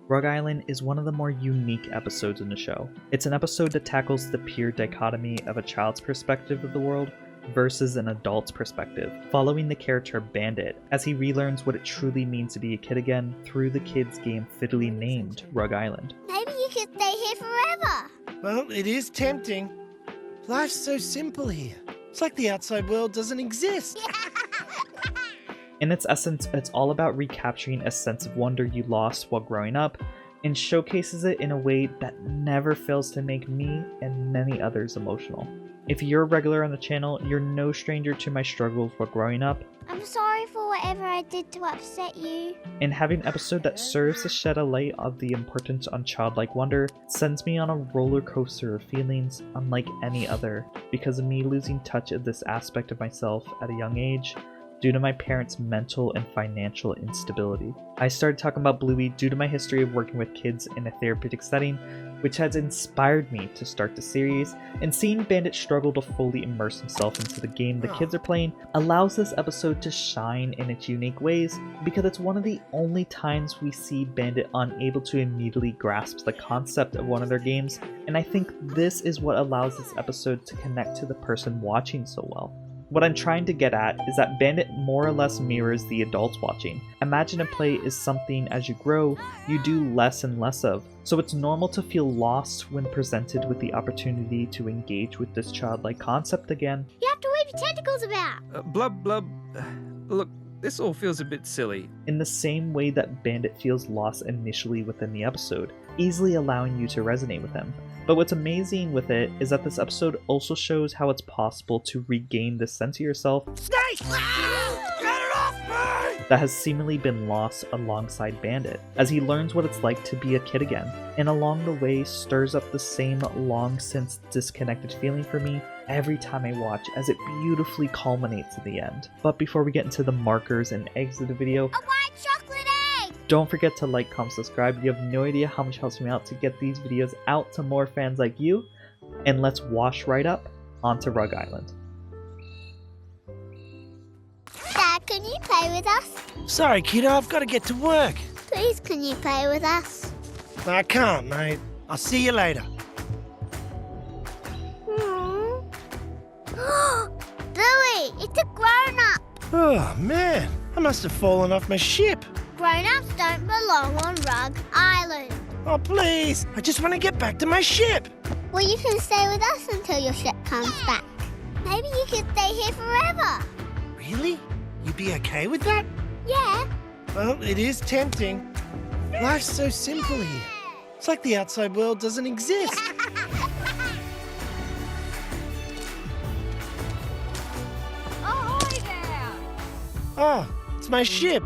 Rug Island is one of the more unique episodes in the show. It's an episode that tackles the pure dichotomy of a child's perspective of the world versus an adult's perspective, following the character Bandit as he relearns what it truly means to be a kid again through the kid's game fittily named Rug Island. Maybe you could stay here forever. Well, it is tempting. Life's so simple here. It's like the outside world doesn't exist. In its essence, it's all about recapturing a sense of wonder you lost while growing up, and showcases it in a way that never fails to make me and many others emotional. If you're a regular on the channel, you're no stranger to my struggles while growing up, I'm sorry for whatever I did to upset you. and having an episode that serves to shed a light of the importance on childlike wonder sends me on a roller coaster of feelings unlike any other because of me losing touch of this aspect of myself at a young age due to my parents' mental and financial instability. I started talking about Bluey due to my history of working with kids in a therapeutic setting, which has inspired me to start the series, and seeing Bandit struggle to fully immerse himself into the game the kids are playing allows this episode to shine in its unique ways because it's one of the only times we see Bandit unable to immediately grasp the concept of one of their games, and I think this is what allows this episode to connect to the person watching so well. What I'm trying to get at is that Bandit more or less mirrors the adults watching. Imaginative play is something as you grow, you do less and less of, so it's normal to feel lost when presented with the opportunity to engage with this childlike concept again. You have to wave your tentacles about. Blub blub. Look, this all feels a bit silly. In the same way that Bandit feels lost initially within the episode, easily allowing you to resonate with him. But what's amazing with it is that this episode also shows how it's possible to regain the sense of yourself Snake! Get it off me! that has seemingly been lost alongside Bandit, as he learns what it's like to be a kid again, and along the way stirs up the same long since disconnected feeling for me every time I watch, as it beautifully culminates in the end. But before we get into the markers and eggs of the video, A white chocolate egg! don't forget to like, comment, subscribe. You have no idea how much helps me out to get these videos out to more fans like you. And let's wash right up onto Rug Island. Dad, can you play with us? Sorry, kiddo, I've got to get to work. Please, can you play with us? I can't, mate. I'll see you later. Bluey, it's a grown-up. Oh, man. I must have fallen off my ship. Grown-ups don't belong on Rug Island. Oh, please. I just want to get back to my ship. Well, you can stay with us until your ship comes back. Maybe you could stay here forever. Really? You'd be okay with that? Yeah. Well, it is tempting. Life's so simple here. It's like the outside world doesn't exist. Ahoy there! Oh, it's my ship.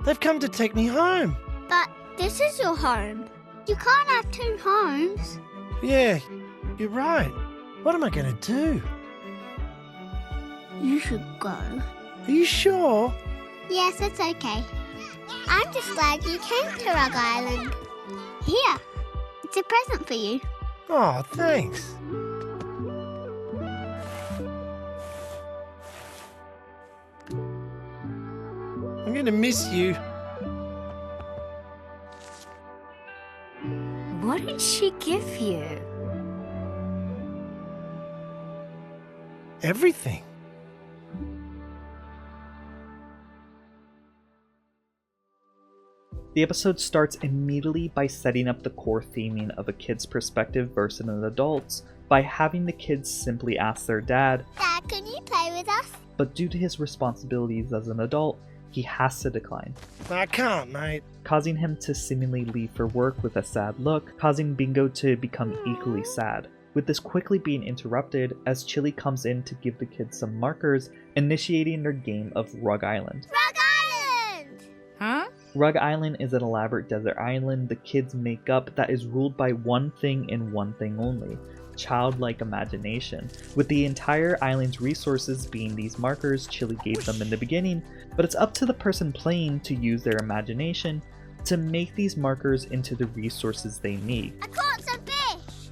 They've come to take me home. But this is your home. You can't have two homes. Yeah, you're right. What am I going to do? You should go. Are you sure? Yes, it's okay. I'm just glad you came to Rug Island. Here, it's a present for you. Oh, thanks. I'm going to miss you. What did she give you? Everything. The episode starts immediately by setting up the core theming of a kid's perspective versus an adult's by having the kids simply ask their dad, Dad, can you play with us? but due to his responsibilities as an adult, he has to decline, I can't, mate. causing him to seemingly leave for work with a sad look, causing Bingo to become equally sad. With this quickly being interrupted as Chili comes in to give the kids some markers, initiating their game of Rug Island. Rug Island! Huh? Rug Island is an elaborate desert island the kids make up that is ruled by one thing and one thing only: childlike imagination, with the entire island's resources being these markers Chili gave them in the beginning, but it's up to the person playing to use their imagination to make these markers into the resources they need. I caught some fish!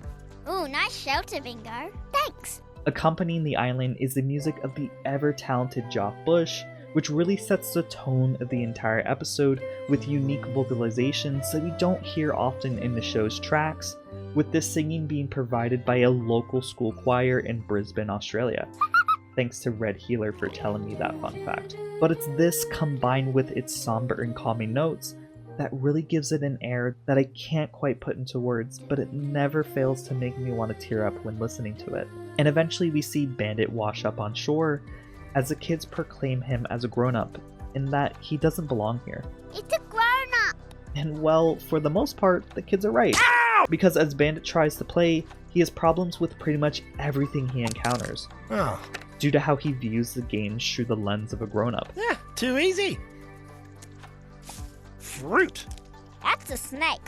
Ooh, nice shelter, Bingo. Thanks. Accompanying the island is the music of the ever-talented Joff Bush, which really sets the tone of the entire episode with unique vocalizations that we don't hear often in the show's tracks, with this singing being provided by a local school choir in Brisbane, Australia. Thanks to Red Healer for telling me that fun fact. But it's this combined with its somber and calming notes that really gives it an air that I can't quite put into words, but it never fails to make me want to tear up when listening to it. And eventually we see Bandit wash up on shore as the kids proclaim him as a grown-up, in that he doesn't belong here. It's a grown-up. And well, for the most part, the kids are right. Ow! Because as Bandit tries to play, he has problems with pretty much everything he encounters, due to how he views the games through the lens of a grown-up. Yeah, too easy. Fruit. That's a snake.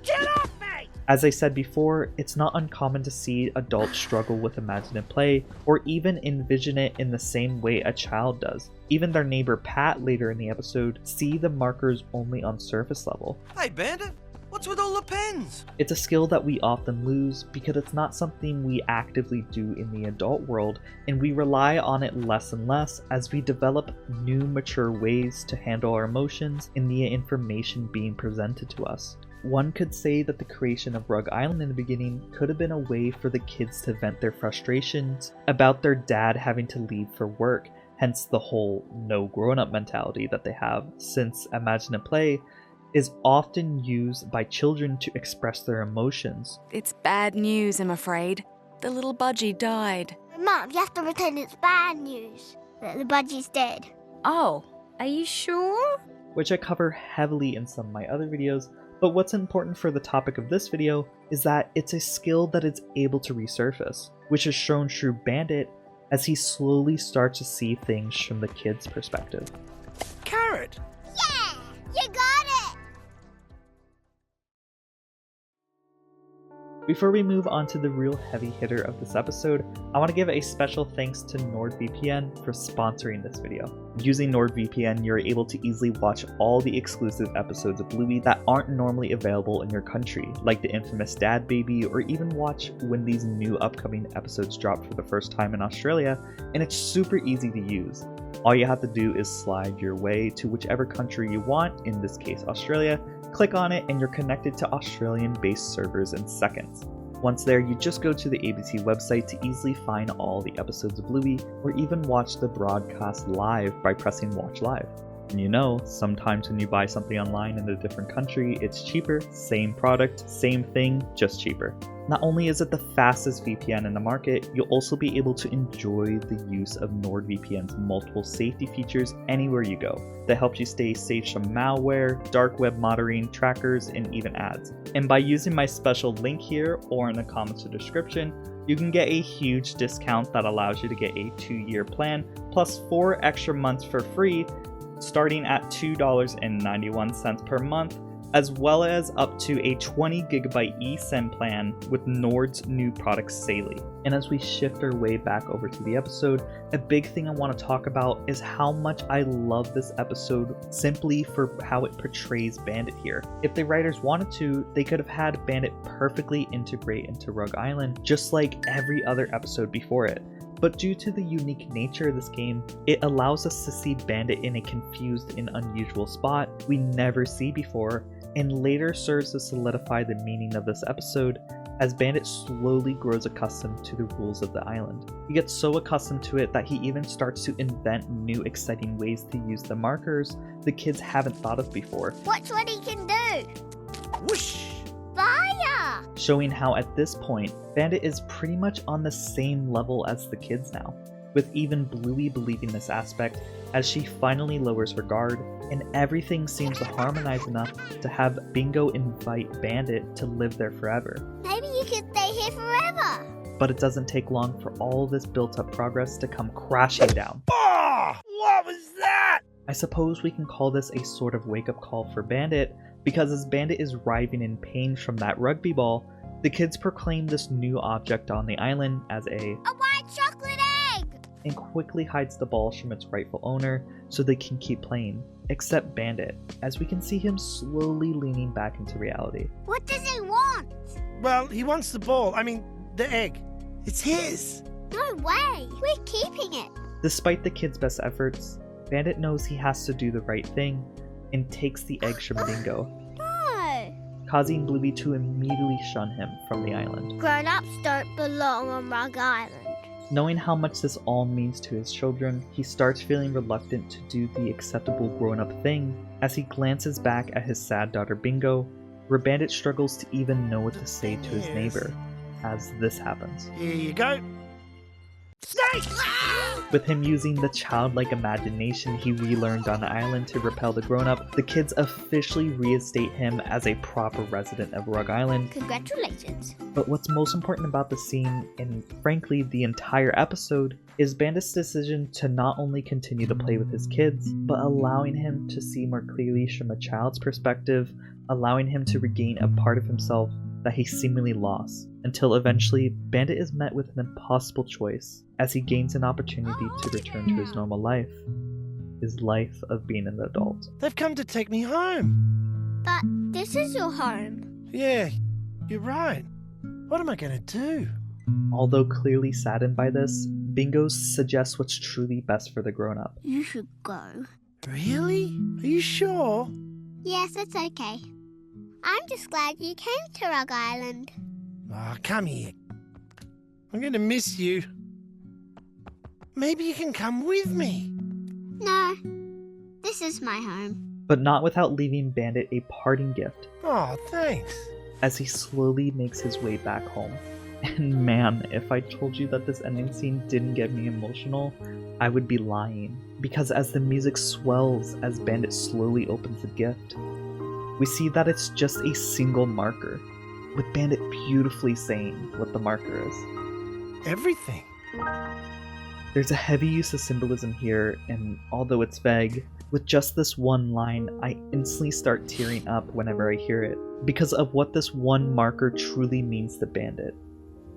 Get off me! As I said before, it's not uncommon to see adults struggle with imaginative play, or even envision it in the same way a child does. Even their neighbor Pat later in the episode see the markers only on surface level. Hey Bandit, what's with all the pens? It's a skill that we often lose because it's not something we actively do in the adult world, and we rely on it less and less as we develop new mature ways to handle our emotions and the information being presented to us. One could say that the creation of Rug Island in the beginning could have been a way for the kids to vent their frustrations about their dad having to leave for work, hence the whole no grown-up mentality that they have, since imaginative play is often used by children to express their emotions. It's bad news, I'm afraid. The little budgie died. Mum, you have to pretend it's bad news. That the budgie's dead. Oh, are you sure? Which I cover heavily in some of my other videos, but what's important for the topic of this video is that it's a skill that is able to resurface, which is shown through Bandit as he slowly starts to see things from the kid's perspective. Carrot. Yeah! You got it! Before we move on to the real heavy hitter of this episode, I want to give a special thanks to NordVPN for sponsoring this video. Using NordVPN, you're able to easily watch all the exclusive episodes of Bluey that aren't normally available in your country, like the infamous Dad Baby, or even watch when these new upcoming episodes drop for the first time in Australia, and it's super easy to use. All you have to do is slide your way to whichever country you want, in this case Australia, click on it, and you're connected to Australian-based servers in seconds. Once there, you just go to the ABC website to easily find all the episodes of Bluey, or even watch the broadcast live by pressing Watch Live. And you know, sometimes when you buy something online in a different country, it's cheaper, same product, same thing, just cheaper. Not only is it the fastest VPN in the market, you'll also be able to enjoy the use of NordVPN's multiple safety features anywhere you go that helps you stay safe from malware, dark web monitoring, trackers, and even ads. And by using my special link here or in the comments or description, you can get a huge discount that allows you to get a 2-year plan plus 4 extra months for free, starting at $2.91 per month, as well as up to a 20GB eSIM plan with Nord's new product Symbolic. And as we shift our way back over to the episode, a big thing I want to talk about is how much I love this episode simply for how it portrays Bandit here. If the writers wanted to, they could have had Bandit perfectly integrate into Rug Island, just like every other episode before it. But due to the unique nature of this game, it allows us to see Bandit in a confused and unusual spot we never see before, and later serves to solidify the meaning of this episode as Bandit slowly grows accustomed to the rules of the island. He gets so accustomed to it that he even starts to invent new exciting ways to use the markers the kids haven't thought of before. Watch what he can do. Whoosh. Fire! Showing how at this point, Bandit is pretty much on the same level as the kids now, with even Bluey believing this aspect as she finally lowers her guard, and everything seems to harmonize enough to have Bingo invite Bandit to live there forever. Maybe you could stay here forever. But it doesn't take long for all this built-up progress to come crashing down. Oh, what was that? I suppose we can call this a sort of wake-up call for Bandit, because as Bandit is writhing in pain from that rugby ball, the kids proclaim this new object on the island as a white chocolate egg! And quickly hides the ball from its rightful owner so they can keep playing, except Bandit, as we can see him slowly leaning back into reality. What does he want? Well, he wants the ball. I mean, the egg. It's his. No way. We're keeping it. Despite the kids' best efforts, Bandit knows he has to do the right thing and takes the eggs from Bingo, No! causing Bluey to immediately shun him from the island. Grown-ups don't belong on Rug Island. Knowing how much this all means to his children, he starts feeling reluctant to do the acceptable grown-up thing as he glances back at his sad daughter Bingo, where Bandit struggles to even know what to say to his neighbor as this happens. Here you go. Snake! With him using the childlike imagination he relearned on the island to repel the grown-up, the kids officially reinstate him as a proper resident of Rug Island. Congratulations. But what's most important about the scene, and frankly the entire episode, is Bandit's decision to not only continue to play with his kids, but allowing him to see more clearly from a child's perspective, allowing him to regain a part of himself that he seemingly lost, until eventually Bandit is met with an impossible choice as he gains an opportunity to return to his normal life, his life of being an adult. They've come to take me home. But this is your home. Yeah, you're right. What am I going to do? Although clearly saddened by this, Bingo suggests what's truly best for the grown-up. You should go. Really? Are you sure? Yes, it's okay. I'm just glad you came to Rug Island. Oh, come here. I'm going to miss you. Maybe you can come with me. No, this is my home. But not without leaving Bandit a parting gift Oh, thanks. as he slowly makes his way back home. And man, if I told you that this ending scene didn't get me emotional, I would be lying. Because as the music swells as Bandit slowly opens the gift, we see that it's just a single marker, with Bandit beautifully saying what the marker is. Everything. There's a heavy use of symbolism here, and although it's vague, with just this one line, I instantly start tearing up whenever I hear it, because of what this one marker truly means to Bandit.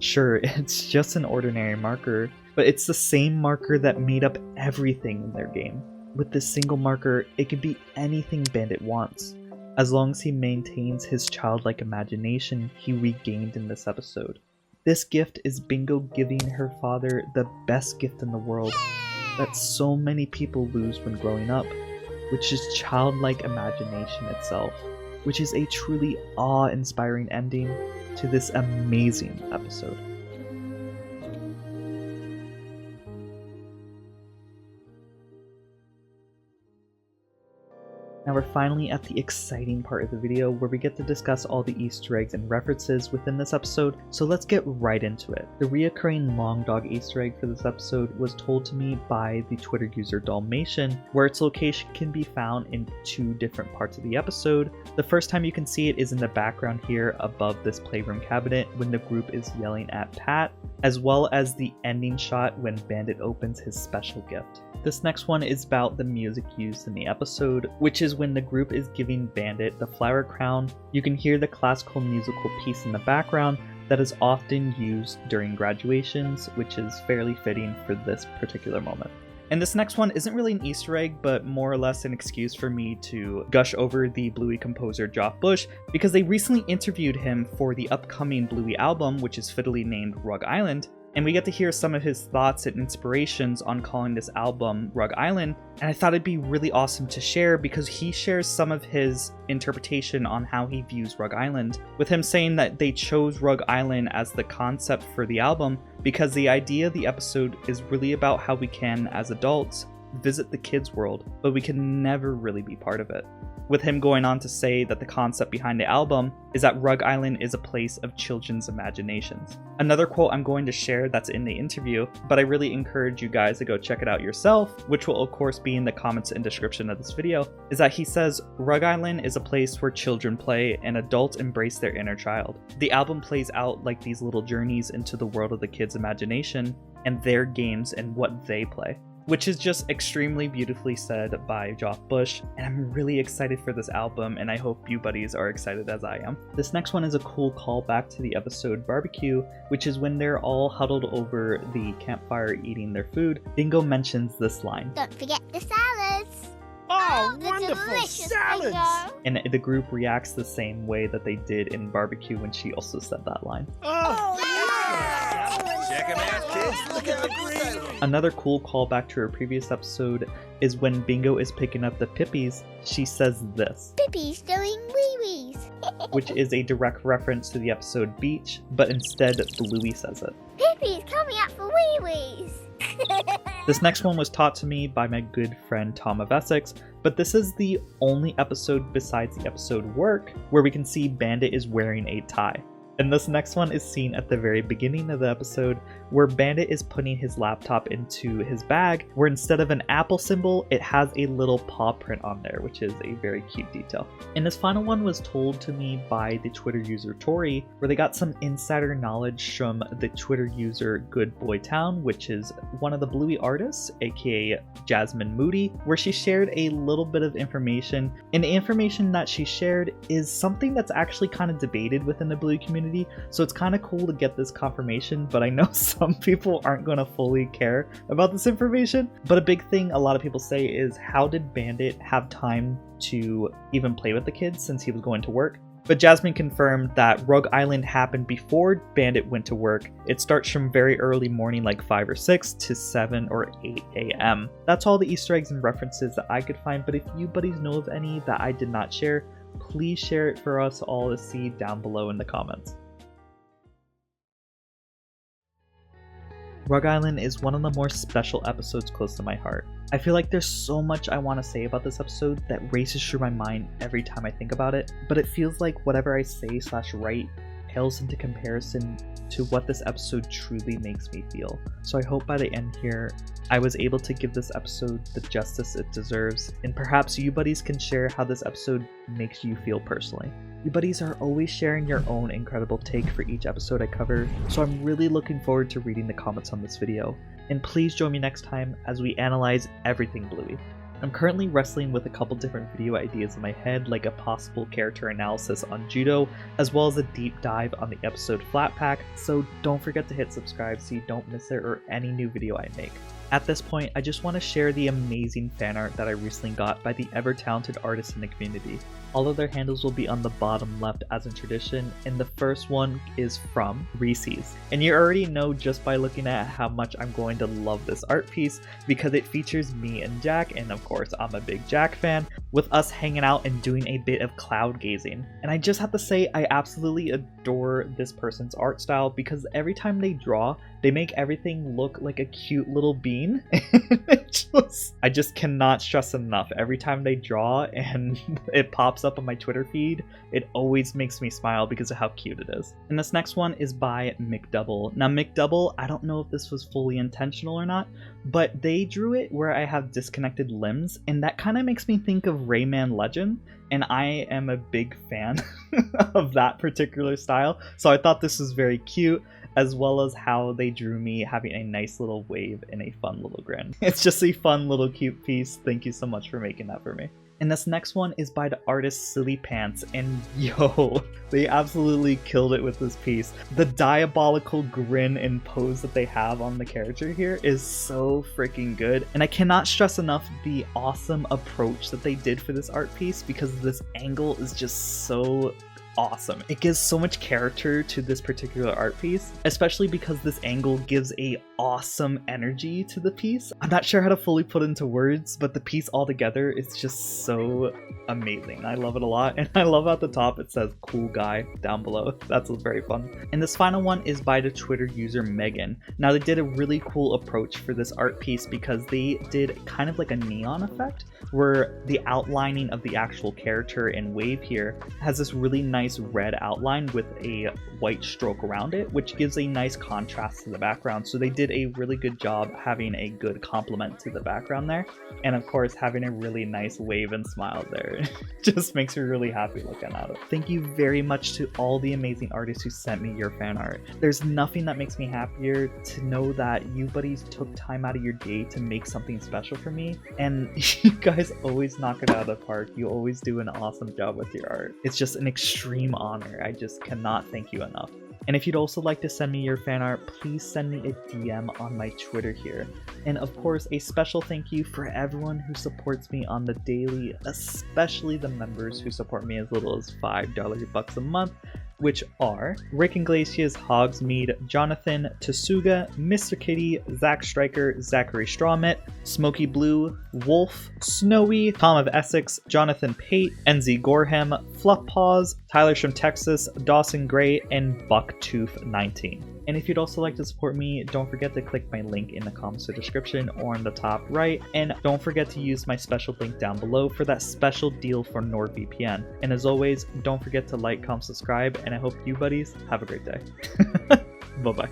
Sure, it's just an ordinary marker, but it's the same marker that made up everything in their game. With this single marker, it can be anything Bandit wants, as long as he maintains his childlike imagination he regained in this episode. This gift is Bingo giving her father the best gift in the world that so many people lose when growing up, which is childlike imagination itself, which is a truly awe-inspiring ending to this amazing episode. Now we're finally at the exciting part of the video where we get to discuss all the Easter eggs and references within this episode, so let's get right into it. The reoccurring long dog Easter egg for this episode was told to me by the Twitter user Dalmatian, where its location can be found in 2 different parts of the episode. The first time you can see it is in the background here above this playroom cabinet when the group is yelling at Pat, as well as the ending shot when Bandit opens his special gift. This next one is about the music used in the episode, which is when the group is giving Bandit the flower crown. You can hear the classical musical piece in the background that is often used during graduations, which is fairly fitting for this particular moment. And this next one isn't really an Easter egg, but more or less an excuse for me to gush over the Bluey composer Joff Bush, because they recently interviewed him for the upcoming Bluey album, which is fittily named Rug Island, and we get to hear some of his thoughts and inspirations on calling this album Rug Island, and I thought it'd be really awesome to share because he shares some of his interpretation on how he views Rug Island, with him saying that they chose Rug Island as the concept for the album because the idea of the episode is really about how we can, as adults, visit the kids' world, but we can never really be part of it. With him going on to say that the concept behind the album is that Rug Island is a place of children's imaginations. Another quote I'm going to share that's in the interview, but I really encourage you guys to go check it out yourself, which will of course be in the comments and description of this video, is that he says, "Rug Island is a place where children play and adults embrace their inner child. The album plays out like these little journeys into the world of the kids' imagination and their games and what they play." Which is just extremely beautifully said by Joff Bush, and I'm really excited for this album, and I hope you buddies are excited as I am. This next one is a cool callback to the episode Barbecue, which is when they're all huddled over the campfire eating their food. Bingo mentions this line. Don't forget the salads. Oh, the wonderful delicious salads! Bingo. And the group reacts the same way that they did in Barbecue when she also said that line. Oh, yeah! Check him out, kids. Look at the green. Another cool callback to her previous episode is when Bingo is picking up the Pippies, she says this, Pippi's doing wee-wees. which is a direct reference to the episode Beach, but instead Bluey says it. Pippi's coming out for wee-wees. This next one was taught to me by my good friend Tom of Essex, but this is the only episode besides the episode Work where we can see Bandit is wearing a tie. And this next one is seen at the very beginning of the episode where Bandit is putting his laptop into his bag, where instead of an apple symbol, it has a little paw print on there, which is a very cute detail. And this final one was told to me by the Twitter user Tori, where they got some insider knowledge from the Twitter user Good Boy Town, which is one of the Bluey artists, aka Jasmine Moody, where she shared a little bit of information. And the information that she shared is something that's actually kind of debated within the Bluey community, so it's kind of cool to get this confirmation, but I know some people aren't going to fully care about this information. But a big thing a lot of people say is, how did Bandit have time to even play with the kids since he was going to work? But Jasmine confirmed that Rug Island happened before Bandit went to work. It starts from very early morning, like 5 or 6 to 7 or 8 a.m. That's all the Easter eggs and references that I could find, but if you buddies know of any that I did not share, please share it for us all to see down below in the comments. Rug Island is one of the more special episodes close to my heart. I feel like there's so much I want to say about this episode that races through my mind every time I think about it, but it feels like whatever I say / write pales into comparison to what this episode truly makes me feel. So I hope by the end here, I was able to give this episode the justice it deserves, and perhaps you buddies can share how this episode makes you feel personally. You buddies are always sharing your own incredible take for each episode I cover, so I'm really looking forward to reading the comments on this video. And please join me next time as we analyze everything Bluey. I'm currently wrestling with a couple different video ideas in my head, like a possible character analysis on Judo, as well as a deep dive on the episode Flat Pack, so don't forget to hit subscribe so you don't miss it or any new video I make. At this point, I just want to share the amazing fan art that I recently got by the ever-talented artists in the community. All of their handles will be on the bottom left as in tradition, and the first one is from Reese's. And you already know just by looking at how much I'm going to love this art piece, because it features me and Jack, and of course I'm a big Jack fan, with us hanging out and doing a bit of cloud gazing. And I just have to say I absolutely adore this person's art style, because every time they draw, they make everything look like a cute little bean. I just cannot stress enough. Every time they draw and it pops up on my Twitter feed, it always makes me smile because of how cute it is. And this next one is by McDouble. Now McDouble, I don't know if this was fully intentional or not, but they drew it where I have disconnected limbs, and that kind of makes me think of Rayman Legend, and I am a big fan of that particular style, so I thought this was very cute, as well as how they drew me having a nice little wave and a fun little grin. It's just a fun little cute piece. Thank you so much for making that for me. And this next one is by the artist Silly Pants, and yo, they absolutely killed it with this piece. The diabolical grin and pose that they have on the character here is so freaking good, and I cannot stress enough the awesome approach that they did for this art piece, because this angle is just so awesome. It gives so much character to this particular art piece, especially because this angle gives a awesome energy to the piece. I'm not sure how to fully put into words, but the piece altogether is just so amazing. I love it a lot, and I love at the top it says cool guy down below. That's very fun. And this final one is by the Twitter user Megan. Now they did a really cool approach for this art piece, because they did kind of like a neon effect where the outlining of the actual character and wave here has this really nice red outline with a white stroke around it, which gives a nice contrast to the background. So they did a really good job having a good complement to the background there, and of course having a really nice wave and smile there. Just makes me really happy looking at it. Thank you very much to all the amazing artists who sent me your fan art. There's nothing that makes me happier to know that you buddies took time out of your day to make something special for me, and you guys always knock it out of the park. You always do an awesome job with your art. It's just an extreme honor. I just cannot thank you enough. And if you'd also like to send me your fan art, please send me a DM on my Twitter here. And of course, a special thank you for everyone who supports me on the daily, especially the members who support me as little as $5 a month. which are Rick Iglesias, Hogsmeade, Jonathan, Tasuga, Mr. Kitty, Zach Stryker, Zachary Strawmet, Smoky Blue, Wolf, Snowy, Tom of Essex, Jonathan Pate, NZ Gorham, Fluffpaws, Tyler from Texas, Dawson Gray, and Bucktooth19. And if you'd also like to support me, don't forget to click my link in the comments or description or in the top right. And don't forget to use my special link down below for that special deal for NordVPN. And as always, don't forget to like, comment, subscribe, and I hope you buddies have a great day. Bye-bye.